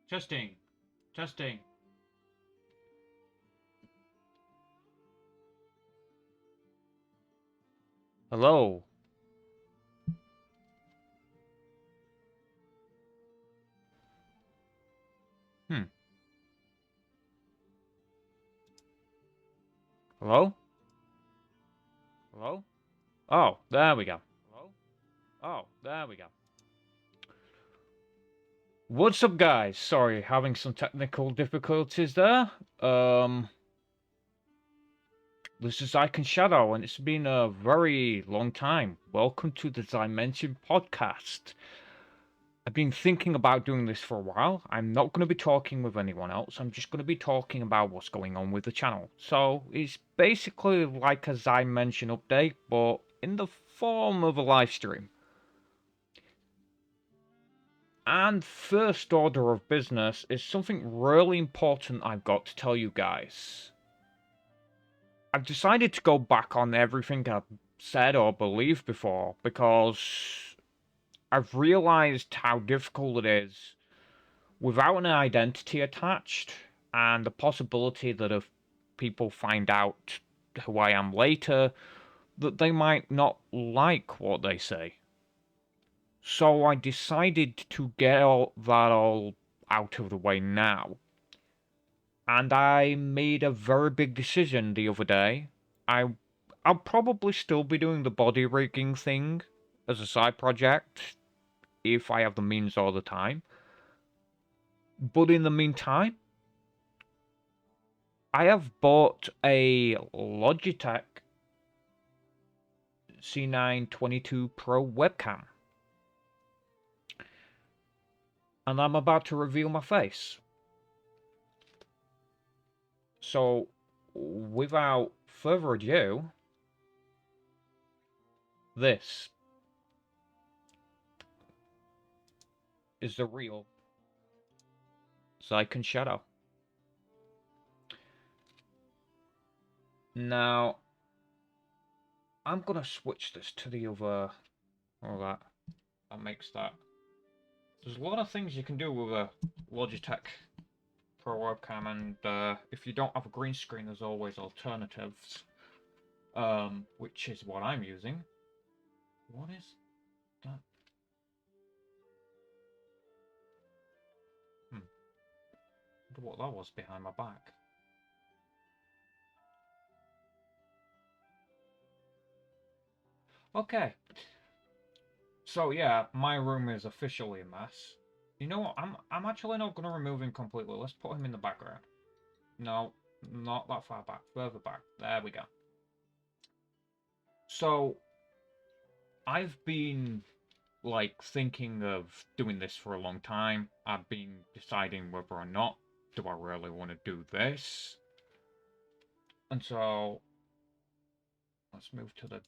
Testing. Testing. Hello. Hello? Hello? Oh, there we go. Hello? Oh, there we go. What's up, guys? Sorry, having some technical difficulties there. This is Icon Shadow, and it's been a very long time. Welcome to the Zimension podcast. I've been thinking about doing this for a while. I'm not going to be talking with anyone else. I'm just going to be talking about what's going on with the channel. So it's basically like a Zimension update, but in the form of a live stream. And first order of business is something really important I've got to tell you guys. I've decided to go back on everything I've said or believed before because I've realized how difficult it is without an identity attached and the possibility that if people find out who I am later, that they might not like what they say. So I decided to get all that out of the way now. And I made a very big decision the other day. I'll probably still be doing the body rigging thing as a side project if I have the means all the time. But in the meantime, I have bought a Logitech C922 Pro webcam. And I'm about to reveal my face. So, without further ado, this is the real Icon Shadow. Now, I'm gonna switch this to the other. All that makes that. There's a lot of things you can do with a Logitech Pro webcam, and if you don't have a green screen, there's always alternatives. Which is what I'm using. What is that? I wonder what that was behind my back. Okay. So yeah, my room is officially a mess. You know what? I'm actually not gonna remove him completely. Let's put him in the background. No, not that far back. Further back. There we go. So I've been like thinking of doing this for a long time. I've been deciding whether or not do I really want to do this. And so let's move to the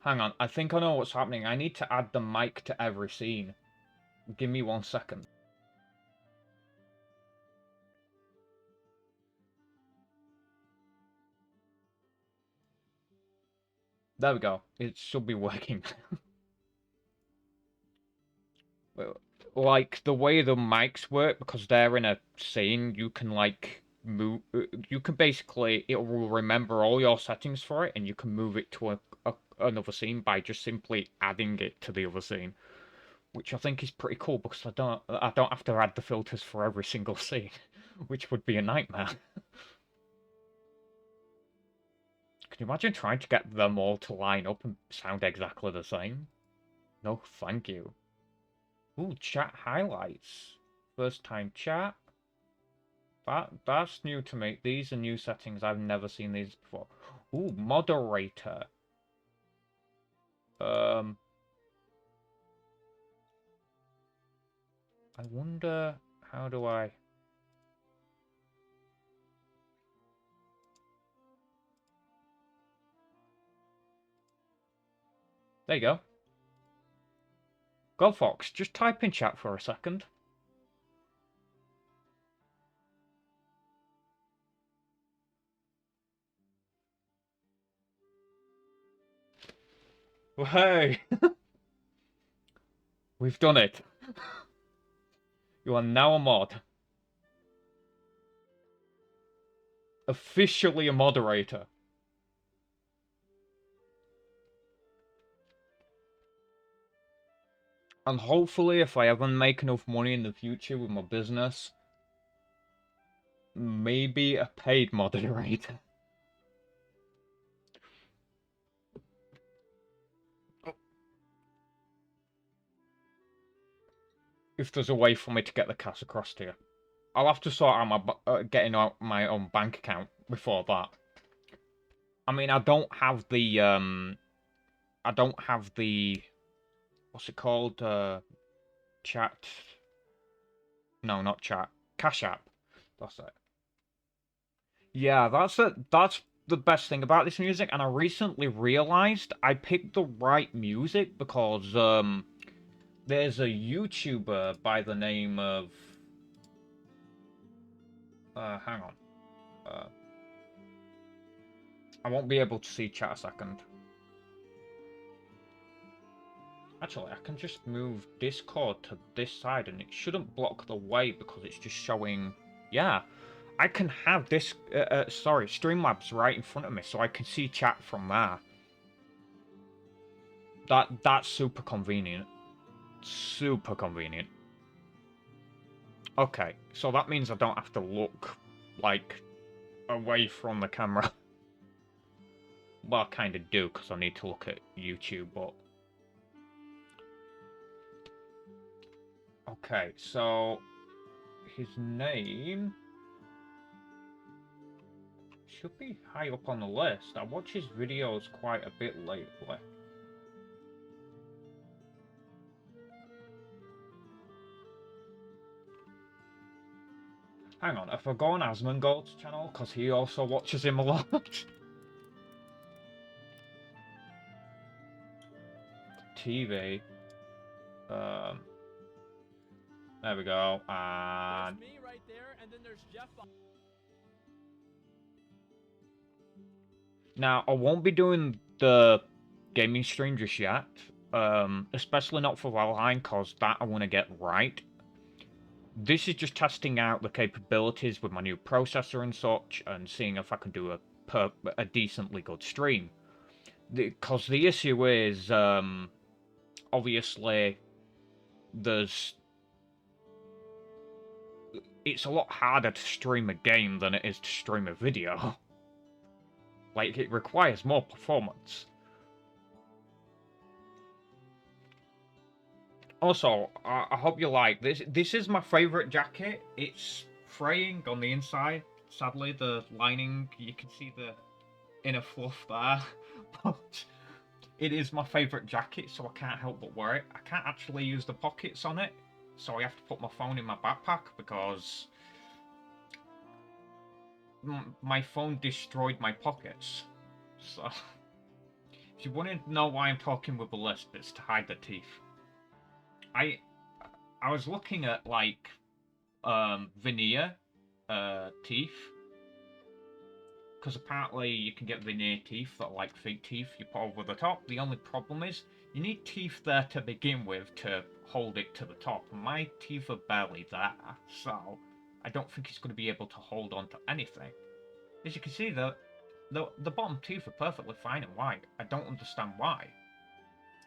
Hang on, I think I know what's happening. I need to add the mic to every scene. Give me 1 second. There we go. It should be working. Wait, like the way the mics work, because they're in a scene, you can like move. You can basically, it will remember all your settings for it, and you can move it to another scene by just simply adding it to the other scene, which I think is pretty cool because I don't have to add the filters for every single scene, which would be a nightmare. Can you imagine trying to get them all to line up and sound exactly the same? No, thank you. Ooh, chat highlights. First time chat. That's new to me. These are new settings. I've never seen these before. Ooh, moderator. I wonder how do I... There you go. Go Fox, just type in chat for a second. Well, hey! We've done it. You are now a mod. Officially a moderator. And hopefully, if I ever make enough money in the future with my business, maybe a paid moderator. If there's a way for me to get the cash across to you. I'll have to sort out my getting out my own bank account before that. I mean, I don't have the what's it called? Chat. No, not chat. Cash app. That's it. Yeah, that's the best thing about this music, and I recently realized I picked the right music because there's a YouTuber by the name of hang on. I won't be able to see chat a second. Actually, I can just move Discord to this side and it shouldn't block the way because it's just showing... Yeah, I can have this... sorry, Streamlabs right in front of me so I can see chat from there. That's super convenient. Super convenient. Okay, so that means I don't have to look, like, away from the camera. Well, I kind of do because I need to look at YouTube, but... Okay, so his name should be high up on the list. I watch his videos quite a bit lately. Hang on, if I go on Asmongold's channel, because he also watches him a lot. TV. There we go. And me right there, and then there's Jeff. Now, I won't be doing the gaming stream just yet. Especially not for Valheim, because that I want to get right. This is just testing out the capabilities with my new processor and such, and seeing if I can do a decently good stream. Because the issue is, obviously, it's a lot harder to stream a game than it is to stream a video. Like, it requires more performance. Also, I hope you like this. This is my favourite jacket. It's fraying on the inside. Sadly, the lining, you can see the inner fluff there. But it is my favourite jacket, so I can't help but wear it. I can't actually use the pockets on it, so I have to put my phone in my backpack because my phone destroyed my pockets. So, if you want to know why I'm talking with a lisp, it's to hide the teeth. I was looking at like veneer teeth, because apparently you can get veneer teeth that are like fake teeth you put over the top. The only problem is you need teeth there to begin with to hold it to the top. My teeth are barely there, so I don't think it's going to be able to hold on to anything. As you can see, the bottom teeth are perfectly fine and white. I don't understand why.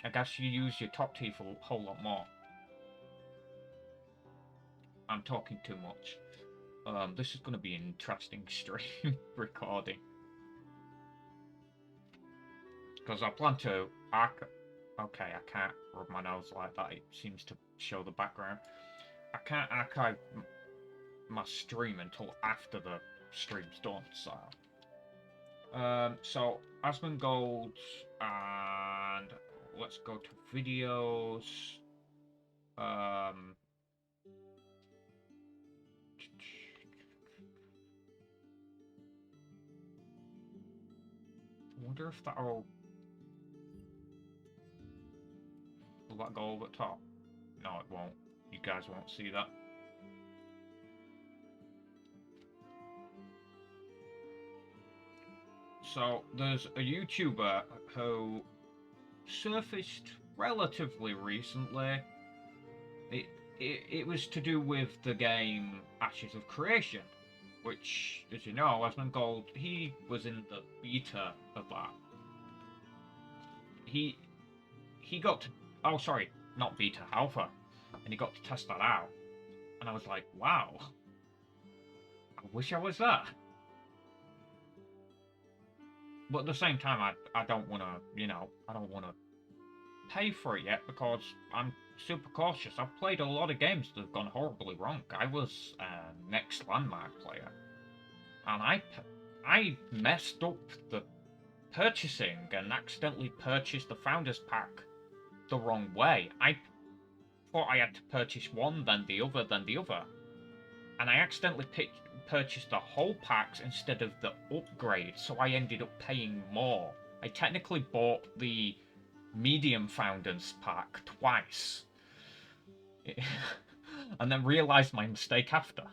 I guess you use your top teeth a whole lot more. I'm talking too much. This is going to be an interesting stream recording. Because I plan to okay, I can't rub my nose like that. It seems to show the background. I can't archive my stream until after the stream's done, so... so, Asmongold, and let's go to videos. I wonder if that'll... Will that go over the top? No, it won't. You guys won't see that. So, there's a YouTuber who surfaced relatively recently. It was to do with the game Ashes of Creation, which, as you know, Asmongold, he was in the beta of that. He got to... Oh, sorry, not beta, alpha. And he got to test that out. And I was like, wow. I wish I was there. But at the same time, I don't want to, you know, I don't want to pay for it yet because I'm super cautious. I've played a lot of games that have gone horribly wrong. I was a Next Landmark player. And I messed up the purchasing and accidentally purchased the Founders Pack the wrong way. I thought I had to purchase one, then the other, then the other. And I accidentally purchased the whole packs instead of the upgrade, so I ended up paying more. I technically bought the medium Founders Pack twice. And then realised my mistake after.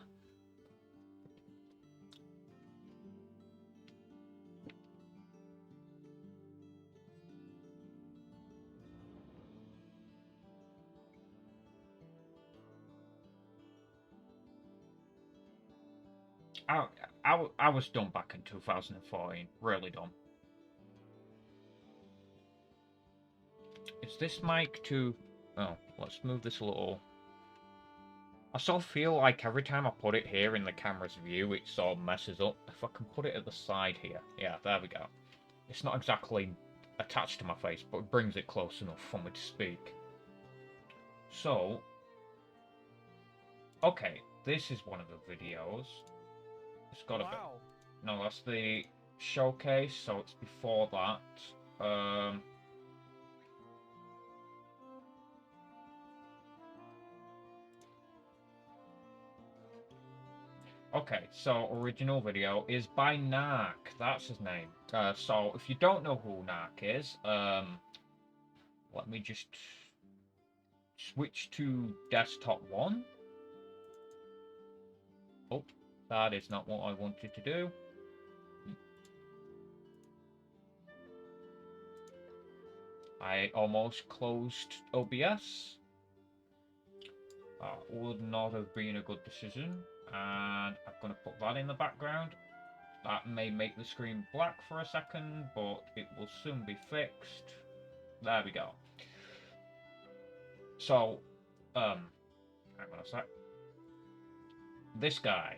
I was done back in 2014, really done. Is this mic too... Oh, let's move this a little. I sort of feel like every time I put it here in the camera's view, it sort of messes up. If I can put it at the side here. Yeah, there we go. It's not exactly attached to my face, but it brings it close enough for me to speak. So... Okay, this is one of the videos. It's got a bit... No, that's the showcase, so it's before that. Okay, so original video is by Narc. That's his name. So if you don't know who Narc is, let me just switch to desktop 1. Oh, that is not what I wanted to do. I almost closed OBS. That would not have been a good decision. And I'm going to put that in the background. That may make the screen black for a second, but it will soon be fixed. There we go. So, hang on a sec. This guy.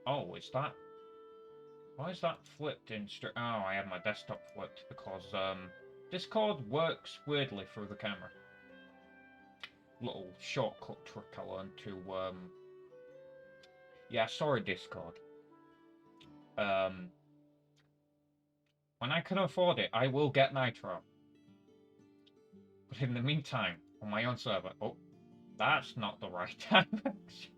Oh, is that... Why is that flipped in Strix? Oh, I have my desktop flipped because Discord works weirdly through the camera. Little shortcut trick I learned to yeah, sorry Discord. When I can afford it, I will get Nitro. But in the meantime, on my own server... Oh, that's not the right direction.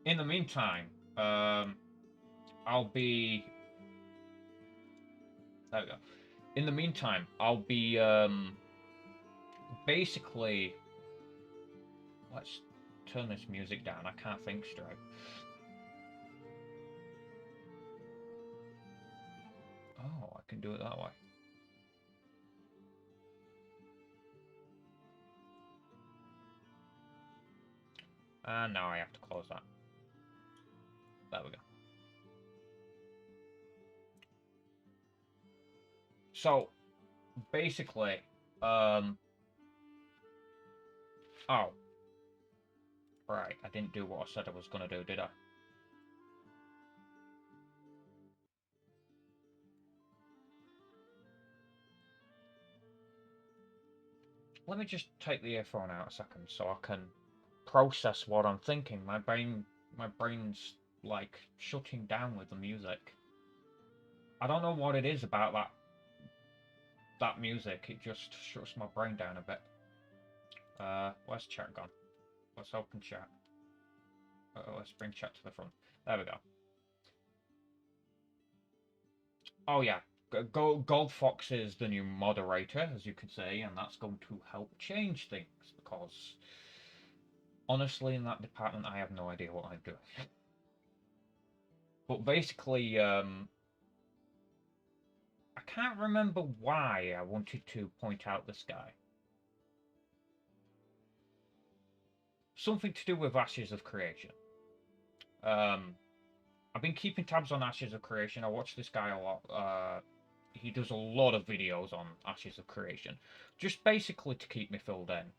In the meantime, I'll be... There we go. In the meantime, I'll be, basically... Let's turn this music down. I can't think straight. Oh, I can do it that way. And now I have to close that. There we go. So, basically, oh. Right, I didn't do what I said I was going to do, did I? Let me just take the earphone out a second so I can process what I'm thinking. My brain's like shutting down with the music. I don't know what it is about that music. It just shuts my brain down a bit. Where's chat gone? Let's open chat. Let's bring chat to the front. There we go. Oh yeah, Gold Fox is the new moderator, as you can see, and that's going to help change things, because honestly, in that department, I have no idea what I'm doing. But basically, I can't remember why I wanted to point out this guy. Something to do with Ashes of Creation. I've been keeping tabs on Ashes of Creation. I watch this guy a lot. He does a lot of videos on Ashes of Creation, just basically to keep me filled in.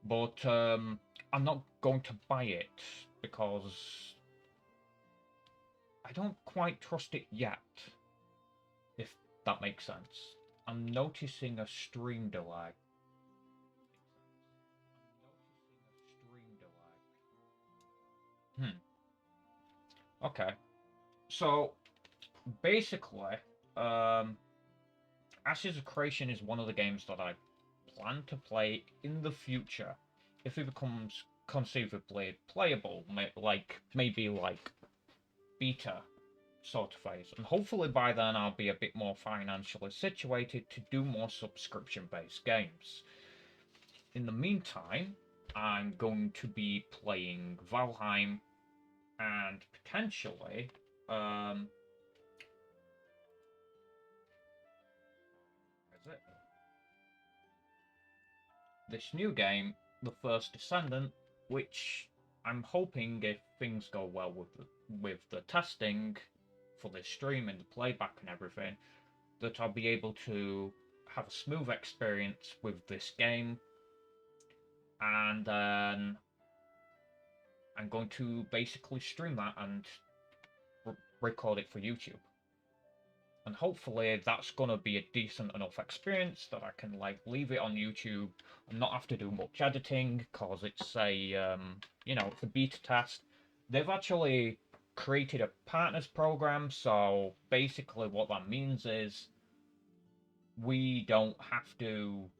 But I'm not going to buy it because I don't quite trust it yet, if that makes sense. I'm noticing a stream delay. Okay. So, basically, Ashes of Creation is one of the games that I plan to play in the future if it becomes conceivably playable, maybe like beta sort of phase, and hopefully by then I'll be a bit more financially situated to do more subscription-based games. In the meantime, I'm going to be playing Valheim and potentially this new game, The First Descendant, which I'm hoping, if things go well with the testing for this stream and the playback and everything, that I'll be able to have a smooth experience with this game, and then I'm going to basically stream that and record it for YouTube. And hopefully that's going to be a decent enough experience that I can like leave it on YouTube and not have to do much editing, because it's a you know, it's a beta test. They've actually created a partners program, so basically what that means is we don't have to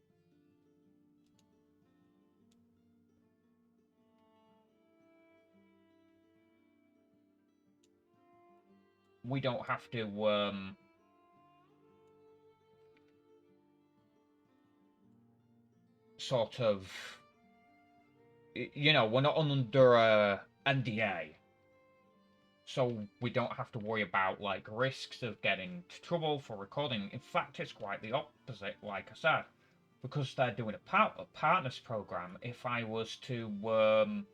sort of, you know, we're not under a NDA, so we don't have to worry about like risks of getting into trouble for recording. In fact, it's quite the opposite, like I said, because they're doing a partners program. If I was to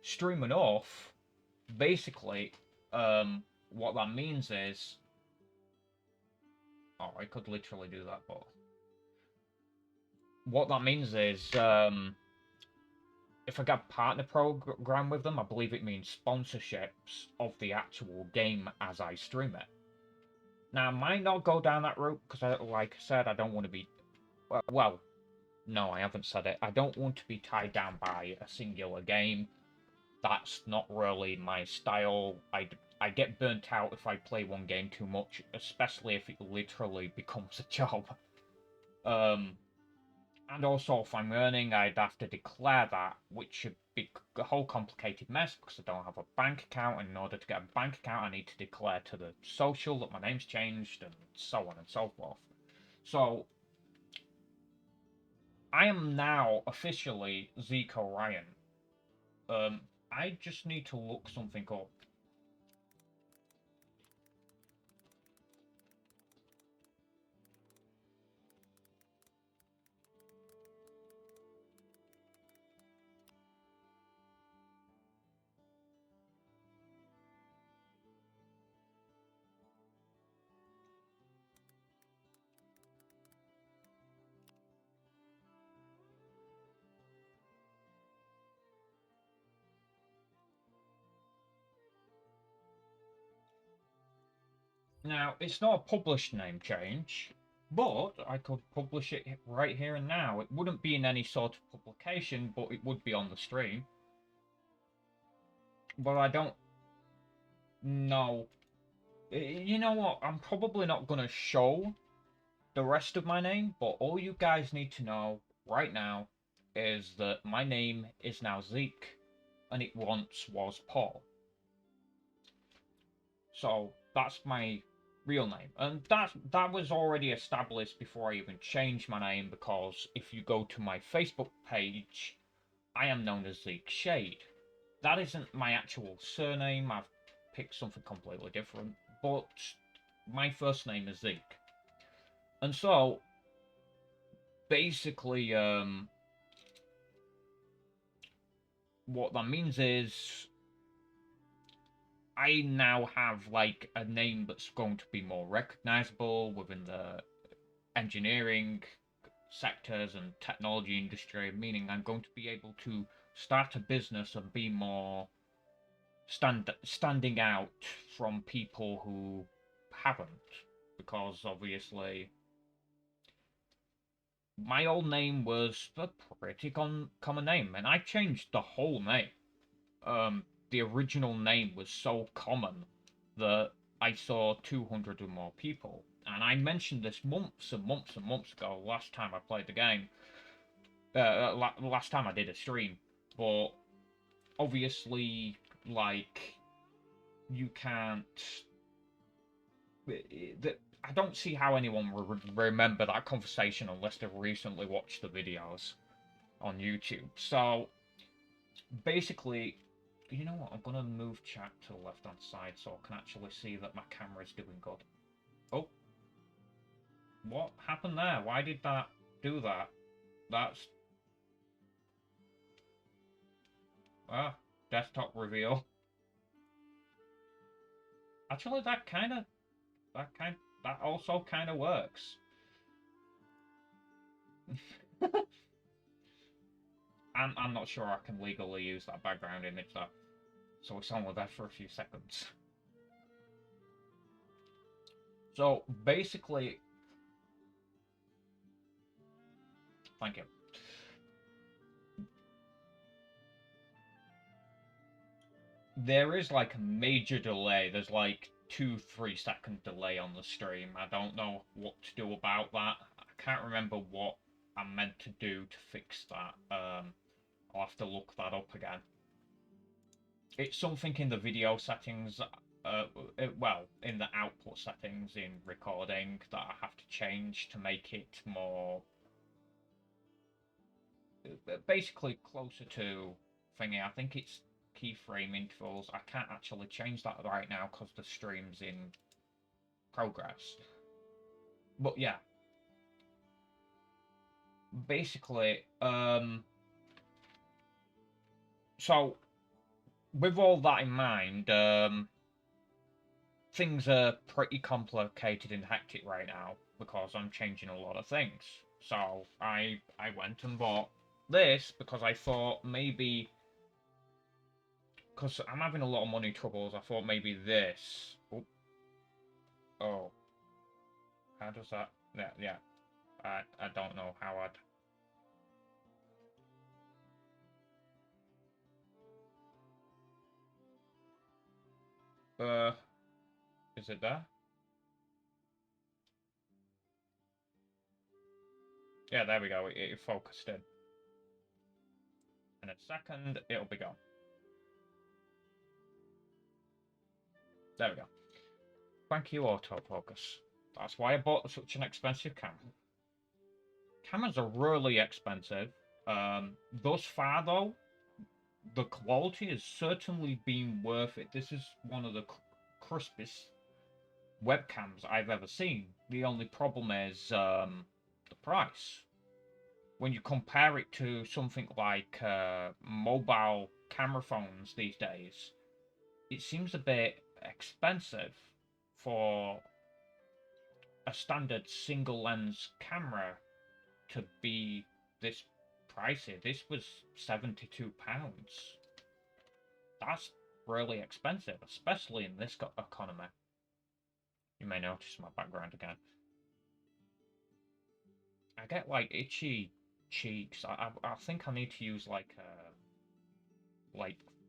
stream it off, basically what that means is, oh, I could literally do that, but what that means is if I get a partner program with them, I believe it means sponsorships of the actual game as I stream it. Now, I might not go down that route because, like I said, I don't want to be... Well, no, I haven't said it. I don't want to be tied down by a singular game. That's not really my style. I get burnt out if I play one game too much, especially if it literally becomes a job. And also, if I'm earning, I'd have to declare that, which should be a whole complicated mess because I don't have a bank account, and in order to get a bank account, I need to declare to the social that my name's changed, and so on and so forth. So, I am now officially Zico Ryan. I just need to look something up. Now, it's not a published name change, but I could publish it right here and now. It wouldn't be in any sort of publication, but it would be on the stream. But I don't know. You know what? I'm probably not going to show the rest of my name, but all you guys need to know right now is that my name is now Zeke, and it once was Paul. So that's my real name, and that was already established before I even changed my name, because if you go to my Facebook page, I am known as Zeke Shade. That isn't my actual surname. I've picked something completely different, but my first name is Zeke. And so basically, what that means is I now have like a name that's going to be more recognizable within the engineering sectors and technology industry, meaning I'm going to be able to start a business and be more standing out from people who haven't, because obviously my old name was a pretty common name, and I changed the whole name. The original name was so common that I saw 200 or more people, and I mentioned this months and months and months ago. Last time I played the game, last time I did a stream, but obviously, like, you can't. I don't see how anyone would remember that conversation unless they've recently watched the videos on YouTube. So basically, you know what? I'm gonna move chat to the left-hand side so I can actually see that my camera's doing good. Oh, what happened there? Why did that do that? That's desktop reveal. Actually, that also kind of works. I'm not sure I can legally use that background image though, so it's only there for a few seconds. So basically, thank you. There is like a major delay. There's like 2-3 second delay on the stream. I don't know what to do about that. I can't remember what I'm meant to do to fix that. I'll have to look that up again. It's something in the video settings, well, in the output settings in recording that I have to change to make it more, basically closer to thingy. I think it's keyframe intervals. I can't actually change that right now because the stream's in progress. But yeah, basically, so with all that in mind, things are pretty complicated and hectic right now because I'm changing a lot of things. So I went and bought this because I thought maybe, because I'm having a lot of money troubles, I thought maybe this. Oh, how does that? Yeah. I don't know how I'd. Is it there? Yeah, there we go. It focused in. In a second, it'll be gone. There we go. Thank you, autofocus. That's why I bought such an expensive camera. Cameras are really expensive. Thus far, though, the quality has certainly been worth it. This is one of the crispest webcams I've ever seen. The only problem is the price. When you compare it to something like mobile camera phones these days, it seems a bit expensive for a standard single lens camera to be this pricey. This was £72. That's really expensive, especially in this economy. You may notice my background again. I get like itchy cheeks. I think I need to use like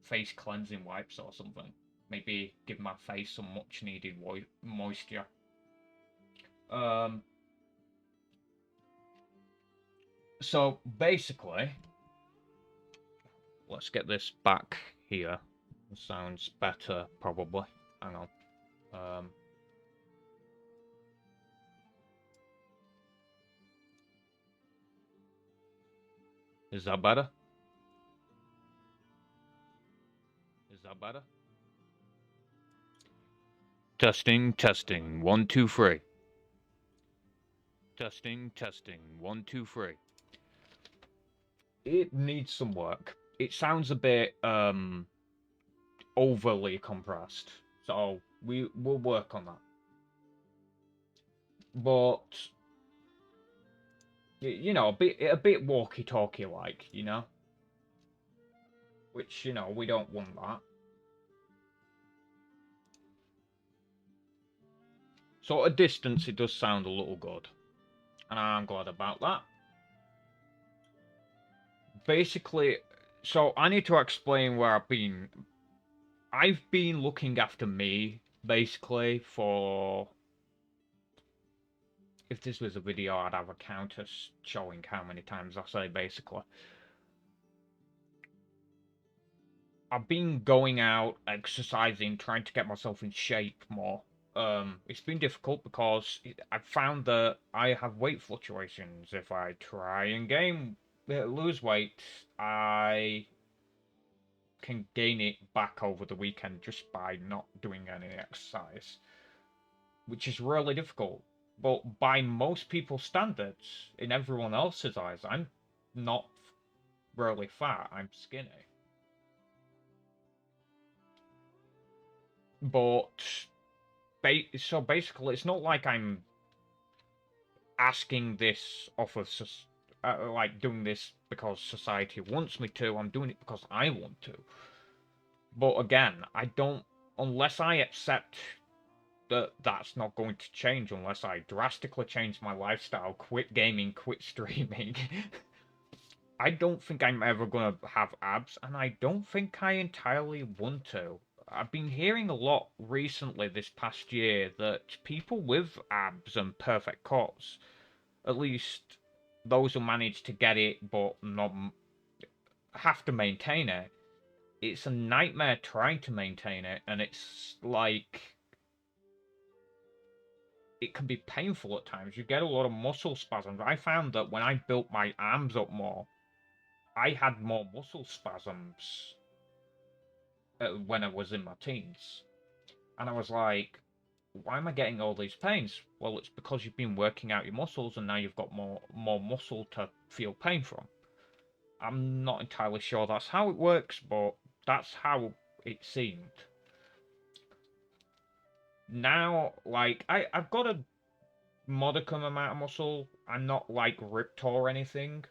face cleansing wipes or something. Maybe give my face some much needed moisture. Um. So basically, let's get this back here. Sounds better, probably. Hang on. Um. Is that better? Is that better? Testing, testing. 1, 2, 3. Testing, testing. 1, 2, 3. It needs some work. It sounds a bit overly compressed, so we'll work on that. But you know, a bit walkie-talkie like, you know, which, you know, we don't want that. So at a distance, it does sound a little good, and I'm glad about that. Basically, so I need to explain where I've been. I've been looking after me, basically, for... If this was a video, I'd have a counter showing how many times I say basically. I've been going out, exercising, trying to get myself in shape more. It's been difficult because I've found that I have weight fluctuations. If I try and lose weight, I can gain it back over the weekend just by not doing any exercise, which is really difficult. But by most people's standards, in everyone else's eyes, I'm not really fat, I'm skinny. But so basically, it's not like I'm asking this off of like doing this because society wants me to. I'm doing it because I want to. But again, I don't, unless I accept that that's not going to change, unless I drastically change my lifestyle, quit gaming, quit streaming. I don't think I'm ever gonna have abs, and I don't think I entirely want to. I've been hearing a lot recently this past year that people with abs and perfect cuts, at least those who manage to get it but not have to maintain it, it's a nightmare trying to maintain it, and it's like it can be painful at times. You get a lot of muscle spasms. I found that when I built my arms up more, I had more muscle spasms when I was in my teens. And I was like, why am I getting all these pains? Well, it's because you've been working out your muscles and now you've got more muscle to feel pain from. I'm not entirely sure that's how it works, but that's how it seemed. Now, like, I've got a modicum amount of muscle. I'm not like ripped or anything,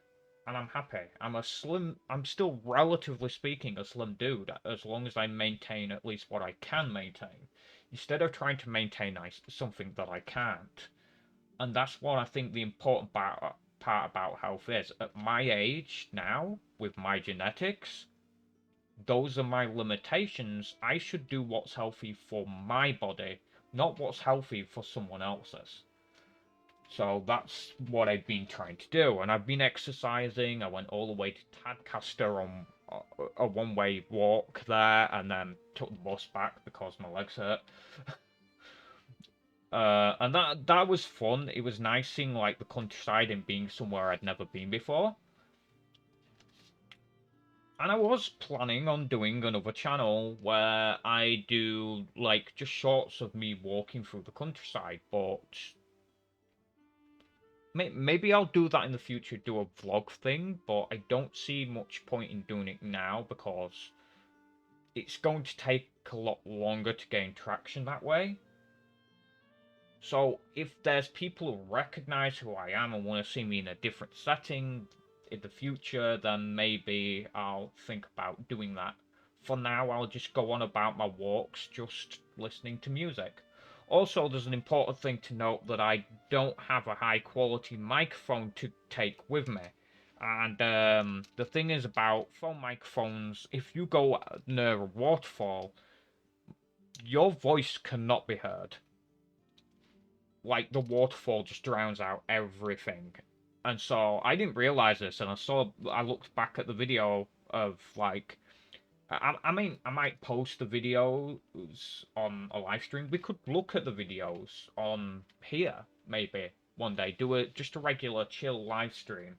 and I'm happy. I'm still relatively speaking a slim dude as long as I maintain at least what I can maintain, instead of trying to maintain something that I can't. And that's what I think the important part about health is. At my age now, with my genetics, those are my limitations. I should do what's healthy for my body, not what's healthy for someone else's. So that's what I've been trying to do, and I've been exercising. I went all the way to Tadcaster on a one-way walk there, and then took the bus back because my legs hurt. And that was fun. It was nice seeing like the countryside and being somewhere I'd never been before. And I was planning on doing another channel where I do like just shorts of me walking through the countryside, but maybe I'll do that in the future, do a vlog thing, but I don't see much point in doing it now because it's going to take a lot longer to gain traction that way. So if there's people who recognize who I am and want to see me in a different setting in the future, then maybe I'll think about doing that. For now, I'll just go on about my walks, just listening to music. Also, there's an important thing to note that I don't have a high quality microphone to take with me. And the thing is about phone microphones, if you go near a waterfall, your voice cannot be heard. Like, the waterfall just drowns out everything. And so I didn't realize this, and I looked back at the video of, like, I mean, I might post the videos on a live stream. We could look at the videos on here, maybe, one day. Do just a regular chill live stream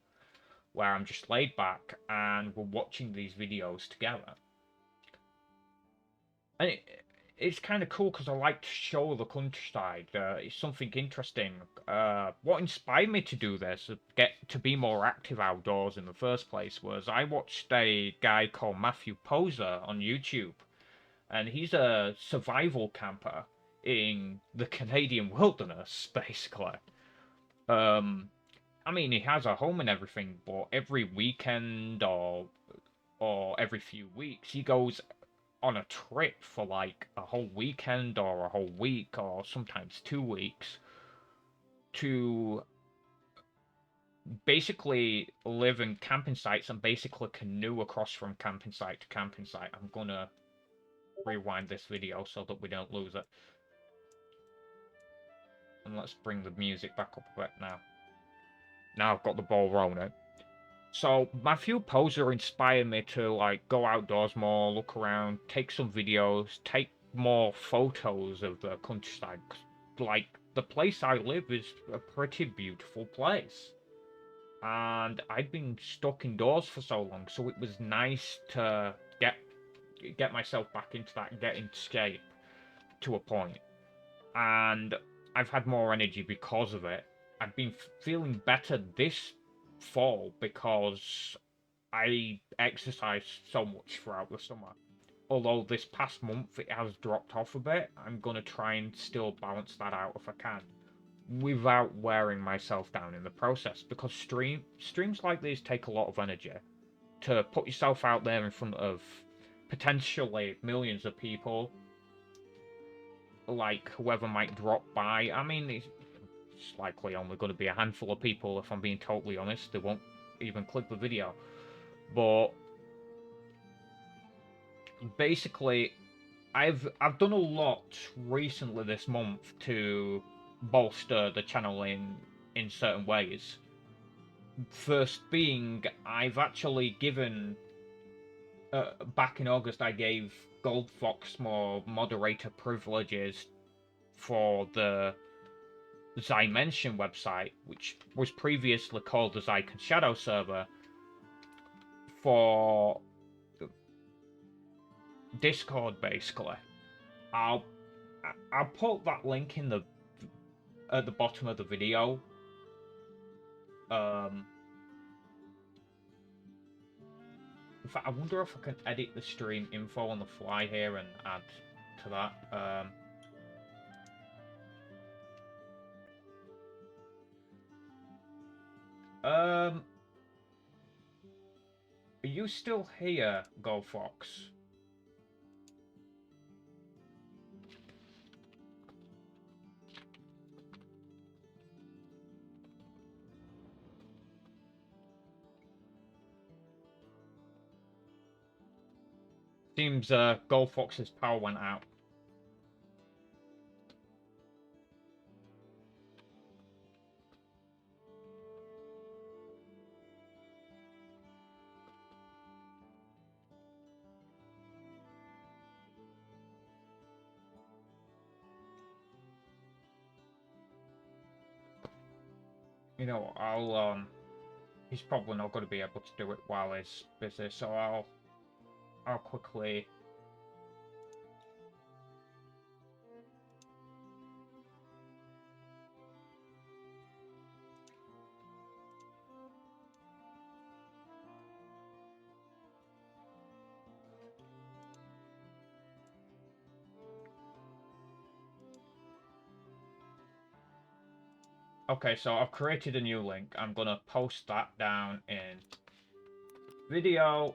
where I'm just laid back and we're watching these videos together. And it's kind of cool because I like to show the countryside. It's something interesting. What inspired me to do this, get to be more active outdoors in the first place, was I watched a guy called Matthew Poser on YouTube, and he's a survival camper in the Canadian wilderness, basically. I mean, he has a home and everything, but every weekend or every few weeks, he goes on a trip for like a whole weekend or a whole week or sometimes 2 weeks to basically live in camping sites and basically canoe across from camping site to camping site. I'm gonna rewind this video so that we don't lose it. And let's bring the music back up a bit now. Now I've got the ball rolling. So Matthew Poser inspired me to like go outdoors more, look around, take some videos, take more photos of the countryside. Like, the place I live is a pretty beautiful place. And I'd been stuck indoors for so long, so it was nice to get myself back into that and get into shape to a point. And I've had more energy because of it. I've been feeling better this fall because I exercised so much throughout the summer. Although this past month it has dropped off a bit, I'm gonna try and still balance that out if I can, without wearing myself down in the process. Because streams like these take a lot of energy to put yourself out there in front of potentially millions of people, like whoever might drop by. I mean, it's likely only going to be a handful of people, if I'm being totally honest. They won't even click the video. But basically, I've done a lot recently this month to bolster the channel in certain ways. First being, I've actually given back in August I gave Goldfox more moderator privileges for the Zimension website, which was previously called the Zycon Shadow server, for Discord. Basically, I'll put that link in at the bottom of the video. In fact, I wonder if I can edit the stream info on the fly here and add to that. Are you still here, GoFox? Seems GoFox's power went out. You know, he's probably not going to be able to do it while he's busy, so I'll quickly. Okay, so I've created a new link. I'm gonna post that down in video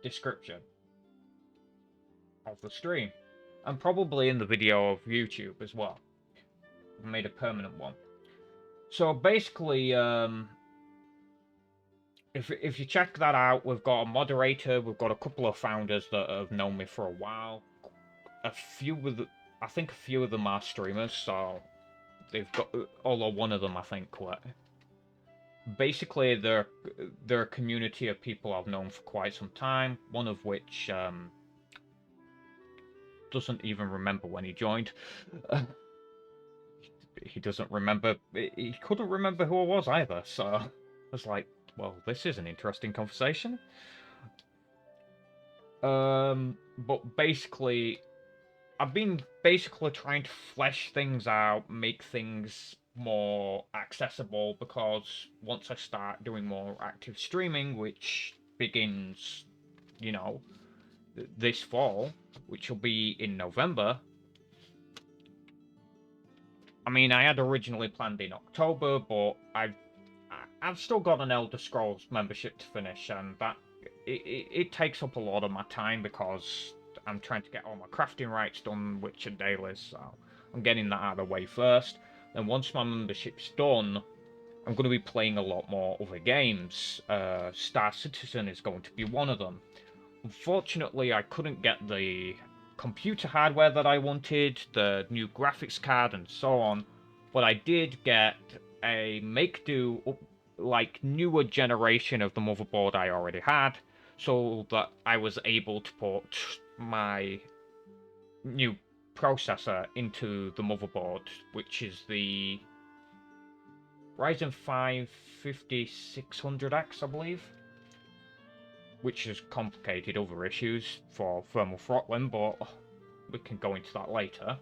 description of the stream. and probably in the video of YouTube as well. I've made a permanent one. So basically, if you check that out, we've got a moderator, we've got a couple of founders that have known me for a while. I think a few of them are streamers, so they've got, although one of them I think basically they're a community of people I've known for quite some time, one of which doesn't even remember when he joined. He doesn't remember, he couldn't remember who I was either, so I was like, well, this is an interesting conversation. But basically, I've been basically trying to flesh things out, make things more accessible, because once I start doing more active streaming, which begins, you know, this fall, which will be in November. I mean, I had originally planned in October, but I've still got an Elder Scrolls membership to finish, and that it takes up a lot of my time because I'm trying to get all my crafting rights done, which are dailies, so I'm getting that out of the way first. Then once my membership's done, I'm going to be playing a lot more other games. Star Citizen is going to be one of them. Unfortunately, I couldn't get the computer hardware that I wanted, the new graphics card and so on, but I did get a make-do, like, newer generation of the motherboard I already had, so that I was able to put my new processor into the motherboard, which is the Ryzen 5 5600X, I believe, which has complicated other issues for thermal throttling, but we can go into that later.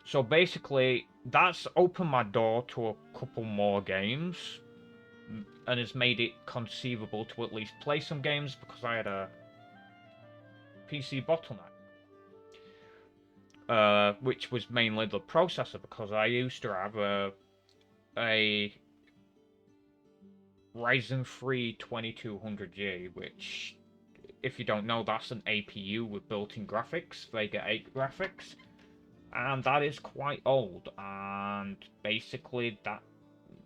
So basically, that's opened my door to a couple more games, and has made it conceivable to at least play some games, because I had a PC bottleneck. Which was mainly the processor, because I used to have a Ryzen 3 2200G, which, if you don't know, that's an APU with built-in graphics, Vega 8 graphics, and that is quite old, and basically that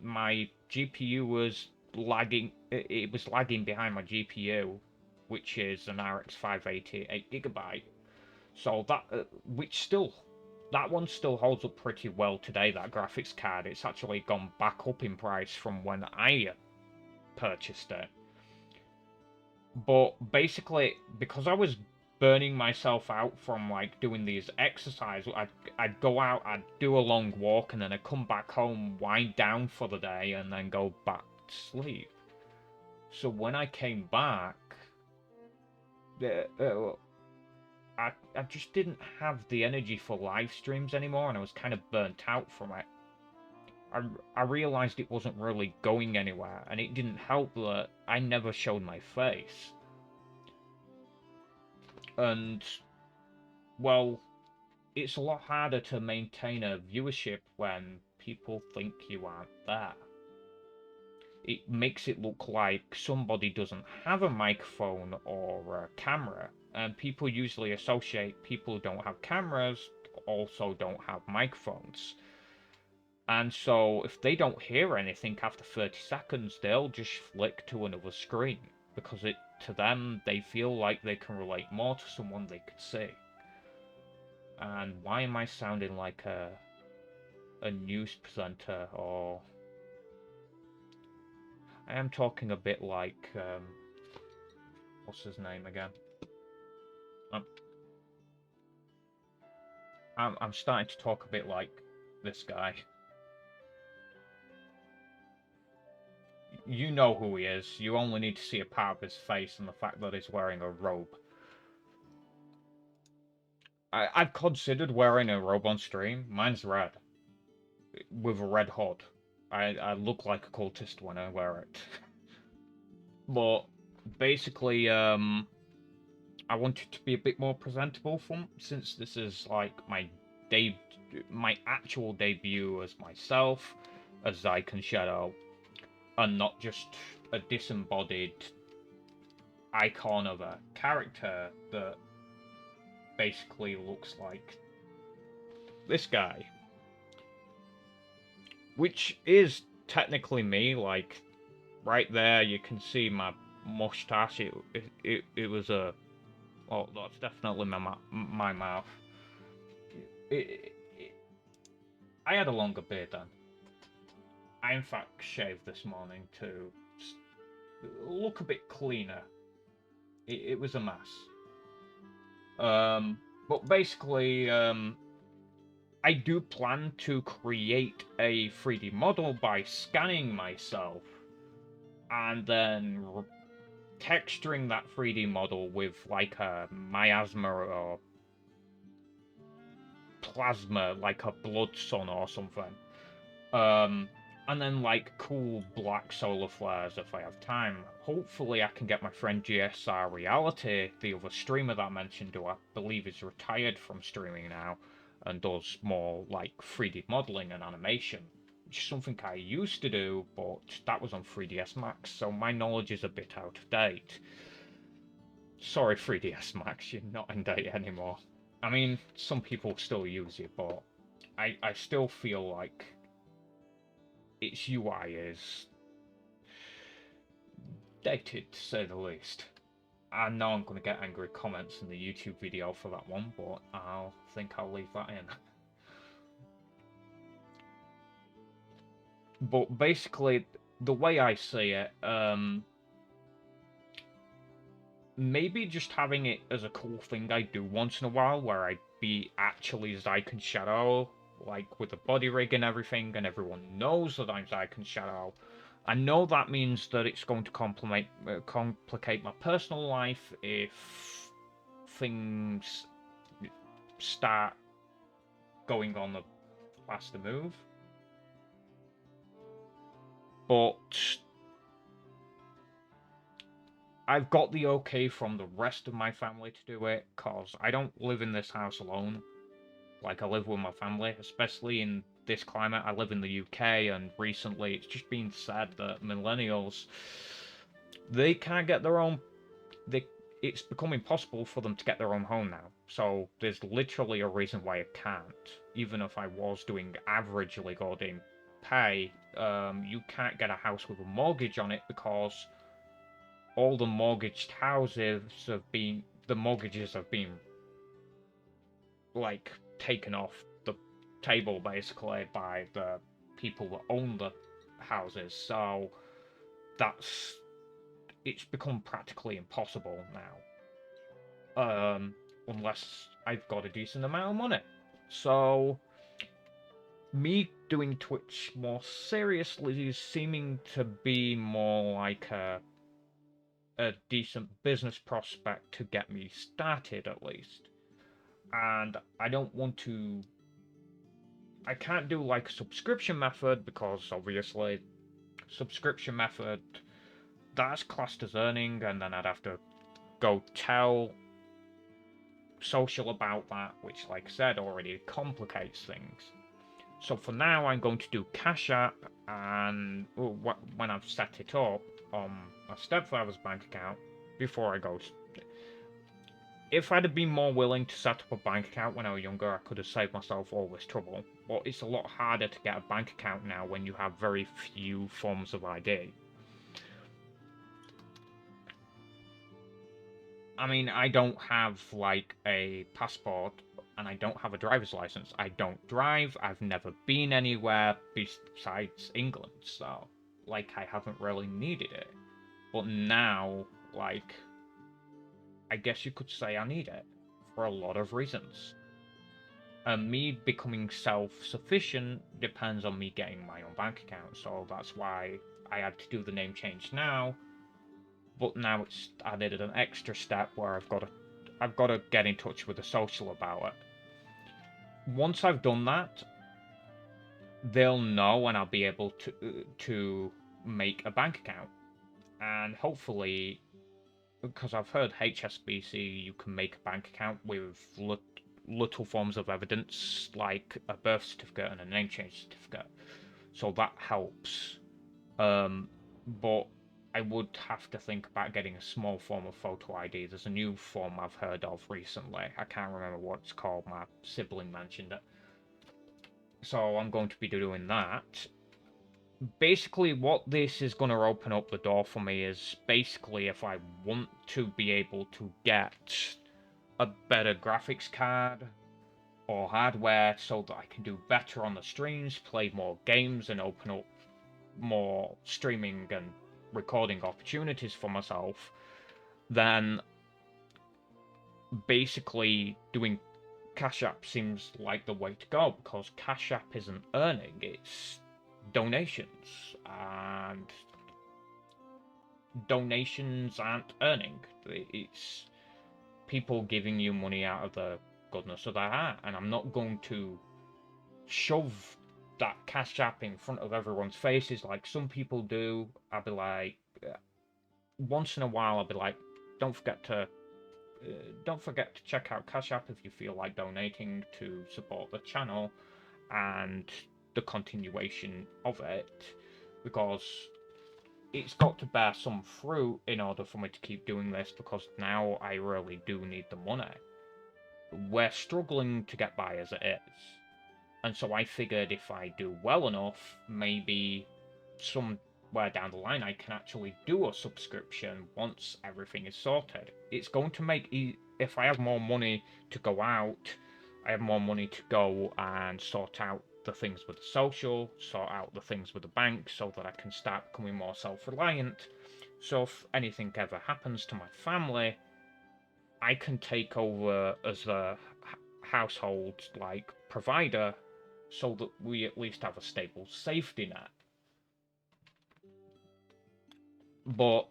my GPU was lagging, it was lagging behind my GPU, which is an RX 580 8GB. So that, that one still holds up pretty well today, that graphics card. It's actually gone back up in price from when I purchased it. But basically, because I was burning myself out from, like, doing these exercises, I'd go out, I'd do a long walk, and then I'd come back home, wind down for the day, and then go back to sleep. So when I came back, I just didn't have the energy for live streams anymore, and I was kind of burnt out from it. I realised it wasn't really going anywhere, and it didn't help that I never showed my face. And, well, it's a lot harder to maintain a viewership when people think you aren't there. It makes it look like somebody doesn't have a microphone or a camera, and people usually associate people who don't have cameras also don't have microphones. And so if they don't hear anything after 30 seconds, they'll just flick to another screen, because to them, they feel like they can relate more to someone they could see. And why am I sounding like a news presenter? Or I am talking a bit like, what's his name again? I'm starting to talk a bit like this guy. You know who he is. You only need to see a part of his face and the fact that he's wearing a robe. I've considered wearing a robe on stream. Mine's red, with a red hood. I look like a cultist when I wear it. But basically, I want it to be a bit more presentable, since this is like my actual debut as myself, as Zyke and Shadow, and not just a disembodied icon of a character that basically looks like this guy, which is technically me. Like right there, you can see my mustache. It was a. Oh, that's definitely my mouth. I had a longer beard then. I in fact shaved this morning to look a bit cleaner. It was a mess. But basically, I do plan to create a 3D model by scanning myself and then texturing that 3D model with like a miasma or plasma, like a blood sun or something. And then like cool black solar flares if I have time. Hopefully I can get my friend GSR Reality, the other streamer that I mentioned, who I believe is retired from streaming now, and does more like 3D modeling and animation, which is something I used to do, but that was on 3ds Max, so my knowledge is a bit out of date. Sorry 3ds Max, you're not in date anymore. I mean, some people still use it, but I still feel like its UI is dated, to say the least. I know I'm going to get angry comments in the YouTube video for that one, but I think I'll leave that in. But basically, the way I see it, maybe just having it as a cool thing I do once in a while, where I be actually Zyken Shadow, like with the body rig and everything, and everyone knows that I'm Zyken Shadow. I know that means that it's going to complicate my personal life if things start going on a faster move. But I've got the okay from the rest of my family to do it, because I don't live in this house alone. Like, I live with my family, especially in this climate. I live in the UK, and recently it's just been said that millennials, they can't get their own... it's become impossible for them to get their own home now. So there's literally a reason why I can't. Even if I was doing averagely good in pay, you can't get a house with a mortgage on it, because all the mortgaged houses have been... the mortgages have been, like, taken off the table basically by the people that own the houses, so it's become practically impossible now, unless I've got a decent amount of money. So me doing Twitch more seriously is seeming to be more like a decent business prospect to get me started, at least. And I don't want to... I can't do like a subscription method, because obviously subscription method, that's classed as earning, and then I'd have to go tell social about that, which, like I said, already complicates things. So for now, I'm going to do Cash App, and when I've set it up on my stepfather's bank account, before I go... If I'd have been more willing to set up a bank account when I was younger, I could have saved myself all this trouble. But it's a lot harder to get a bank account now when you have very few forms of ID. I mean, I don't have, like, a passport, and I don't have a driver's license. I don't drive, I've never been anywhere besides England, so, like, I haven't really needed it. But now, like... I guess you could say I need it, for a lot of reasons. And me becoming self-sufficient depends on me getting my own bank account, so that's why I had to do the name change now. But now it's added an extra step where I've got to get in touch with the social about it. Once I've done that, they'll know, and I'll be able to make a bank account. And hopefully, because I've heard HSBC, you can make a bank account with little forms of evidence, like a birth certificate and a name change certificate. So that helps. But I would have to think about getting a small form of photo ID. There's a new form I've heard of recently. I can't remember what it's called. My sibling mentioned it. So I'm going to be doing that. Basically, what this is going to open up the door for me is basically if I want to be able to get a better graphics card or hardware so that I can do better on the streams, play more games, and open up more streaming and recording opportunities for myself, then basically doing Cash App seems like the way to go, because Cash App isn't earning, it's donations, and donations aren't earning. It's people giving you money out of the goodness of their heart, and I'm not going to shove that Cash App in front of everyone's faces like some people do. I'll be like, once in a while, I'll be like, don't forget to check out Cash App if you feel like donating to support the channel and the continuation of it, because it's got to bear some fruit in order for me to keep doing this, because now I really do need the money. We're struggling to get by as it is. And so I figured if I do well enough, maybe somewhere down the line I can actually do a subscription once everything is sorted. It's going to make, if I have more money to go out, I have more money to go and sort out the things with the social, sort out the things with the bank, so that I can start becoming more self-reliant. So if anything ever happens to my family, I can take over as a household provider, so that we at least have a stable safety net. But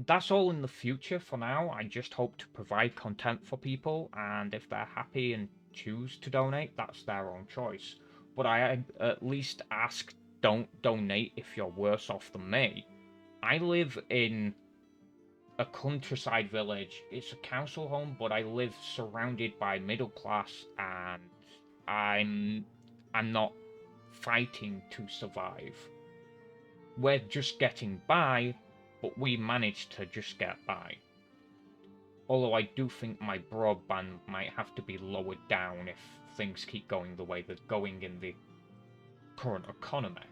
that's all in the future for now. I just hope to provide content for people, and if they're happy and choose to donate, that's their own choice. But I at least ask, don't donate if you're worse off than me. I live in a countryside village. It's a council home, but I live surrounded by middle class, and I'm not fighting to survive. We're just getting by, but we managed to just get by. Although I do think my broadband might have to be lowered down if things keep going the way they're going in the current economy.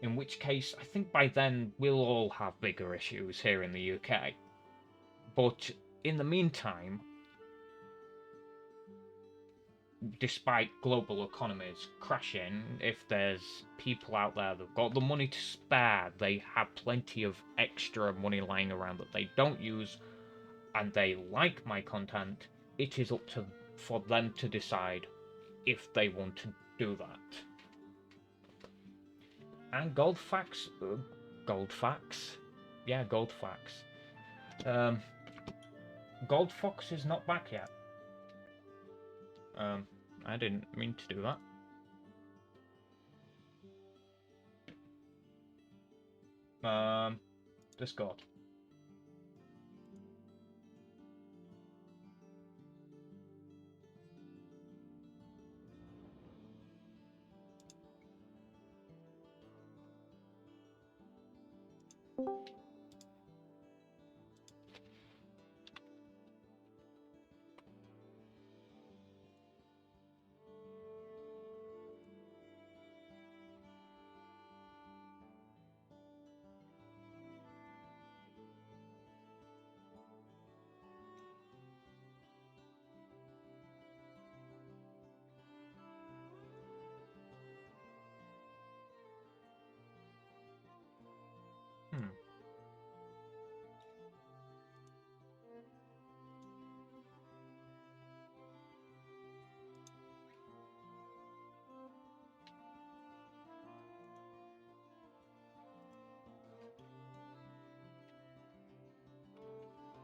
In which case, I think by then we'll all have bigger issues here in the UK. But in the meantime, despite global economies crashing, if there's people out there that've got the money to spare, they have plenty of extra money lying around that they don't use, and they like my content, it is up to for them to decide if they want to do that. And Goldfax, yeah, Goldfax. Goldfox is not back yet. I didn't mean to do that. Discord.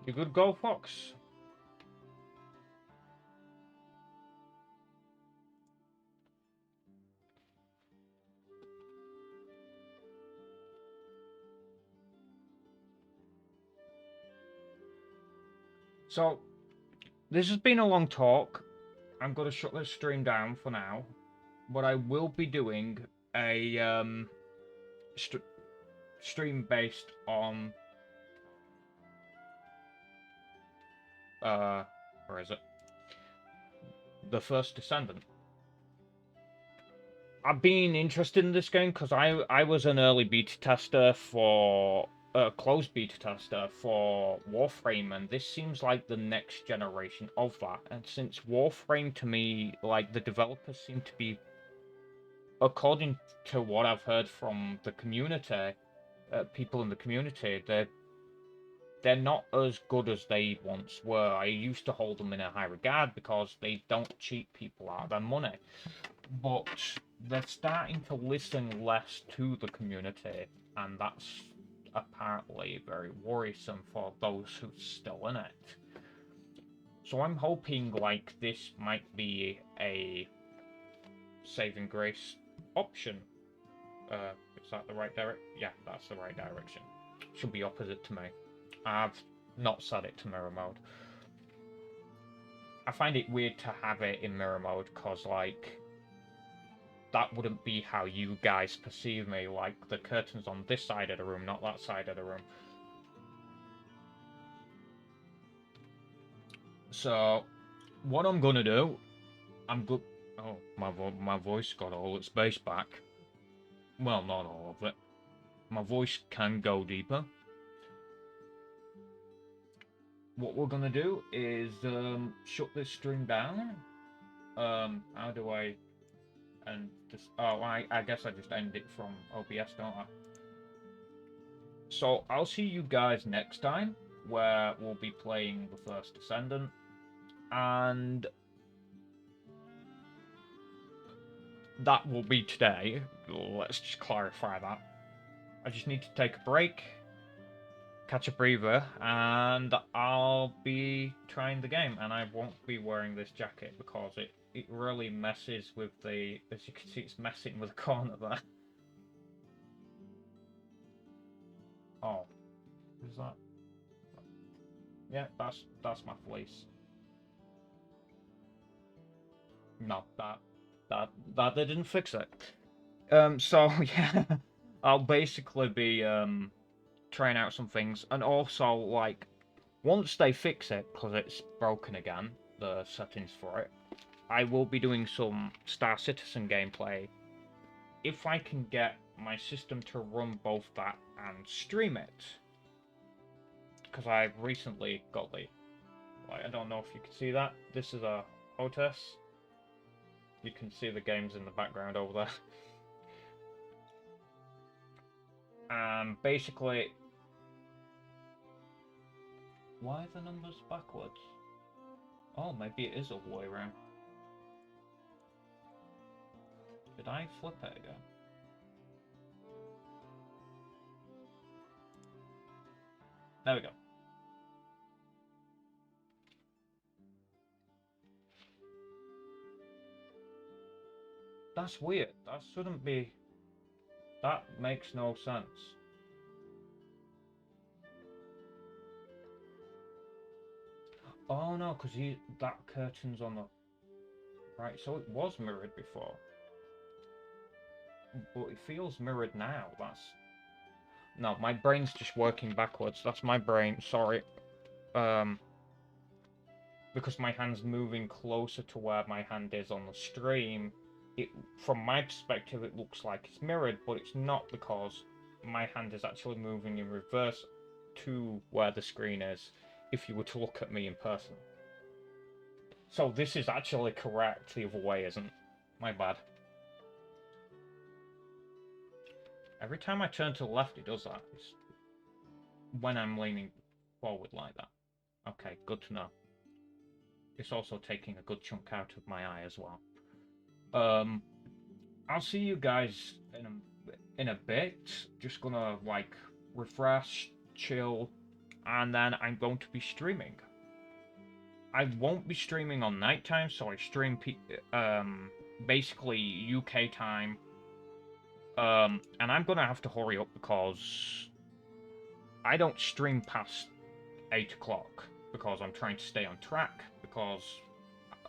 You good, Goldfox? So, this has been a long talk. I'm going to shut this stream down for now, but I will be doing a stream based on where is it? The First Descendant. I've been interested in this game because I was an early beta tester for closed beta tester for Warframe, and this seems like the next generation of that. And since Warframe, to me, like, the developers seem to be, according to what I've heard from the community, people in the community, they're not as good as they once were. I used to hold them in a high regard because they don't cheat people out of their money. But they're starting to listen less to the community, and that's apparently very worrisome for those who're still in it. So I'm hoping, like, this might be a saving grace option. Is that the right direction? Yeah, that's the right direction. Should be opposite to me. I've not set it to mirror mode. I find it weird to have it in mirror mode because, like, that wouldn't be how you guys perceive me. Like, the curtain's on this side of the room, not that side of the room. So, what I'm gonna do, Oh, my voice got all its bass back. Well, not all of it. My voice can go deeper. What we're gonna do is shut this stream down. How do I end this? Oh, I guess I just end it from OBS, don't I? So I'll see you guys next time, where we'll be playing the First Descendant, and that will be today. Let's just clarify that. I just need to take a break, catch a breather, and I'll be trying the game, and I won't be wearing this jacket because it really messes with the, as you can see, it's messing with the corner there. Oh, is that? Yeah, that's my fleece. No, that didn't fix it. So yeah, I'll basically be trying out some things, and also, like, once they fix it, because it's broken again, the settings for it, I will be doing some Star Citizen gameplay if I can get my system to run both that and stream it. Because I recently got the, like, I don't know if you can see that. This is a HOTAS. You can see the games in the background over there. Basically, why are the numbers backwards? Oh, maybe it is all the way around. Did I flip it again? There we go. That's weird. That shouldn't be... That makes no sense. Oh no, because that curtain's on the... Right, so it was mirrored before. But it feels mirrored now. That's... No, my brain's just working backwards. That's my brain, sorry. Because my hand's moving closer to where my hand is on the stream, from my perspective, it looks like it's mirrored, but it's not, because my hand is actually moving in reverse to where the screen is, if you were to look at me in person. So this is actually correct the other way, isn't it? My bad. Every time I turn to the left, it does that. It's when I'm leaning forward like that. Okay, good to know. It's also taking a good chunk out of my eye as well. I'll see you guys in a bit. Just gonna, like, refresh, chill, and then I'm going to be streaming. I won't be streaming on nighttime, so I stream basically UK time. And I'm gonna have to hurry up because I don't stream past 8 o'clock because I'm trying to stay on track, because,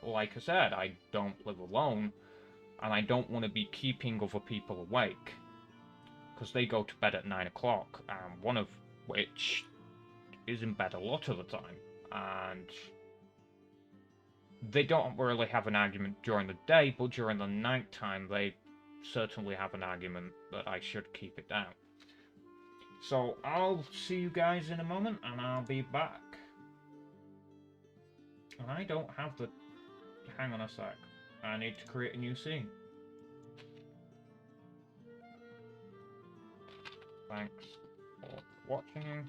like I said, I don't live alone and I don't want to be keeping other people awake. because they go to bed at 9 o'clock, and one of which is in bed a lot of the time, and they don't really have an argument during the day, but during the night time they certainly have an argument that I should keep it down. So I'll see you guys in a moment, and I'll be back. And I don't have the... Hang on a sec. I need to create a new scene. Thanks for watching.